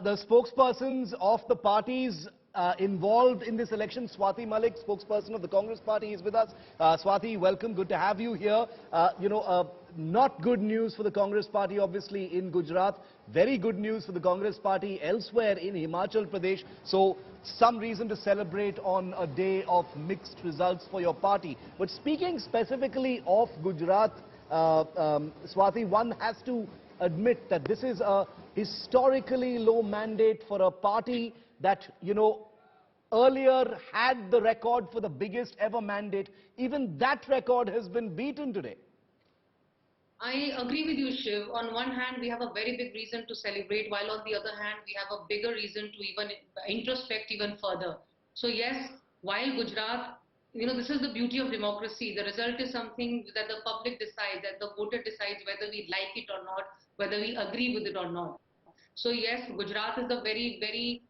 the spokespersons of the parties involved in this election. Swati Malik, spokesperson of the Congress party, is with us. Swati, welcome. Good to have you here. Not good news for the Congress party, obviously, in Gujarat. Very good news for the Congress party elsewhere in Himachal Pradesh. So, some reason to celebrate on a day of mixed results for your party. But speaking specifically of Gujarat, Swati, one has to admit that this is a historically low mandate for a party that, earlier had the record for the biggest ever mandate. Even that record has been beaten today. I agree with you, Shiv. On one hand, we have a very big reason to celebrate, while on the other hand, we have a bigger reason to even introspect even further. So yes, while Gujarat, this is the beauty of democracy. The result is something that the public decides, that the voter decides whether we like it or not, whether we agree with it or not. So yes, Gujarat is a very, very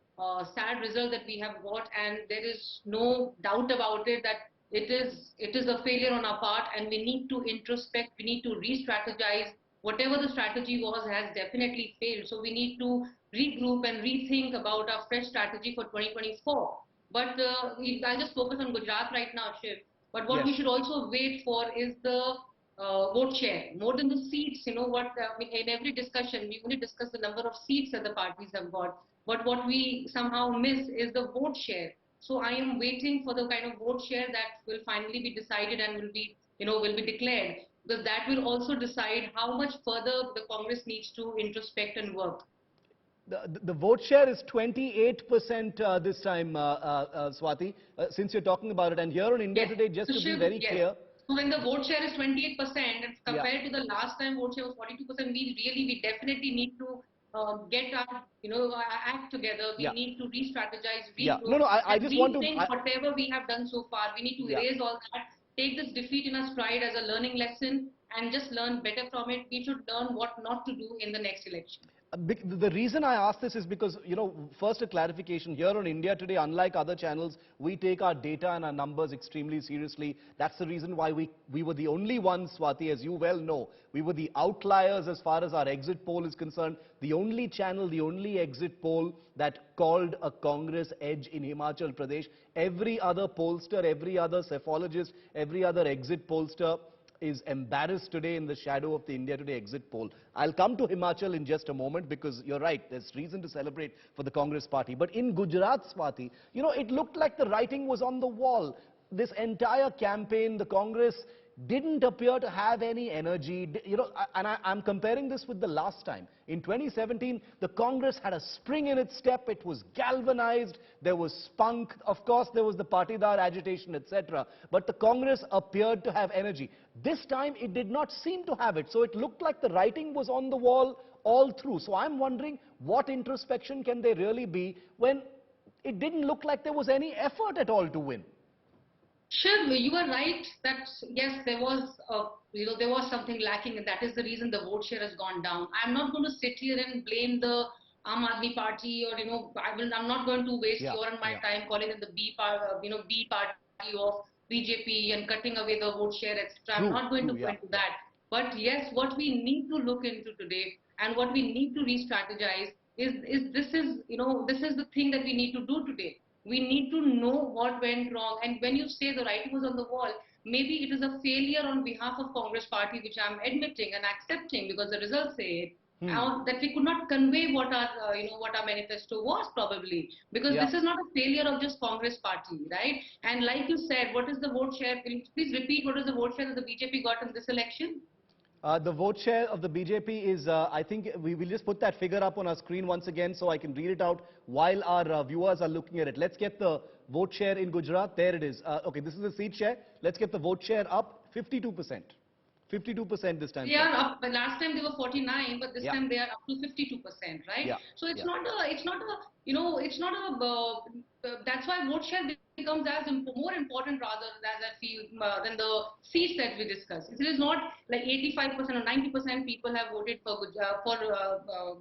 sad result that we have got, and there is no doubt about it that it is a failure on our part, and we need to introspect, we need to re-strategize. Whatever the strategy was has definitely failed. So we need to regroup and rethink about our fresh strategy for 2024. But I just focus on Gujarat right now, Shiv. But what we should also wait for is the vote share. More than the seats, in every discussion, we only discuss the number of seats that the parties have got. But what we somehow miss is the vote share. So I am waiting for the kind of vote share that will finally be decided and will be declared. Because that will also decide how much further the Congress needs to introspect and work. The vote share is 28% this time, Swati, since you're talking about it. And here on India Today, just to be very clear. So when the vote share is 28%, and compared to the last time vote share was 42%, we definitely need to get our act together. We need to re-strategize, I just want to rethink whatever we have done so far. We need to erase all that, take this defeat in our stride as a learning lesson, and just learn better from it. We should learn what not to do in the next election. The reason I ask this is because, first a clarification, here on India Today, unlike other channels, we take our data and our numbers extremely seriously. That's the reason why we were the only ones, Swati, as you well know. We were the outliers as far as our exit poll is concerned. The only channel, the only exit poll that called a Congress edge in Himachal Pradesh. Every other pollster, every other cephalogist, every other exit pollster is embarrassed today in the shadow of the India Today exit poll. I'll come to Himachal in just a moment, because you're right, there's reason to celebrate for the Congress party. But in Gujarat, Swati, it looked like the writing was on the wall. This entire campaign, the Congress didn't appear to have any energy, and I'm comparing this with the last time. In 2017, the Congress had a spring in its step, it was galvanized, there was spunk, of course there was the Patidar agitation, etc. But the Congress appeared to have energy. This time, it did not seem to have it, so it looked like the writing was on the wall all through. So I'm wondering, what introspection can there really be when it didn't look like there was any effort at all to win? Shiv, you are right that yes, there was something lacking, and that is the reason the vote share has gone down. I'm not going to sit here and blame the Aam Aadmi Party, or I'm not going to waste your and my time calling it the B party of BJP and cutting away the vote share, etc. I'm not going to go into that. But yes, what we need to look into today and what we need to re-strategize is this is the thing that we need to do today. We need to know what went wrong, and when you say the writing was on the wall, maybe it is a failure on behalf of Congress party, which I'm admitting and accepting because the results say it, that we could not convey what our manifesto was, probably, because this is not a failure of just Congress party, right? And like you said, what is the vote share? Please repeat, what is the vote share that the BJP got in this election? The vote share of the BJP is, I think, we will just put that figure up on our screen once again so I can read it out while our viewers are looking at it. Let's get the vote share in Gujarat. There it is. Okay, this is the seat share. Let's get the vote share up. 52%. 52% this time. They are up. But last time they were 49, but this time they are up to 52%, right? Yeah. So it's not a, that's why vote share becomes more important rather than the seats that we discuss. It is not like 85% or 90% people have voted for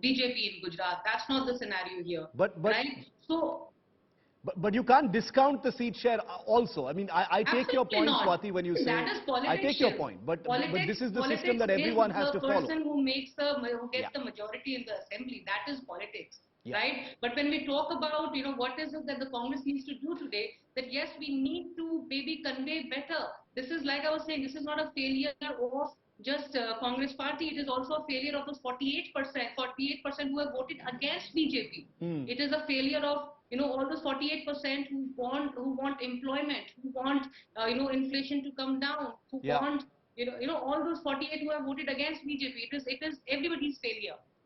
BJP in Gujarat. That's not the scenario here, right? So. But you can't discount the seat share also. I mean, I take your point, Swati, when you say... That is politics. I take your point, but this is the system that everyone has to follow. The person who gets the majority in the assembly, that is politics. Yeah. right? But when we talk about, what is it that the Congress needs to do today, that yes, we need to maybe convey better. This is, like I was saying, this is not a failure of just Congress party. It is also a failure of those 48% who have voted against BJP. Hmm. It is a failure of, all those 48% who want employment, who want, inflation to come down, who Yeah. want, all those 48 who have voted against BJP. It is everybody's failure.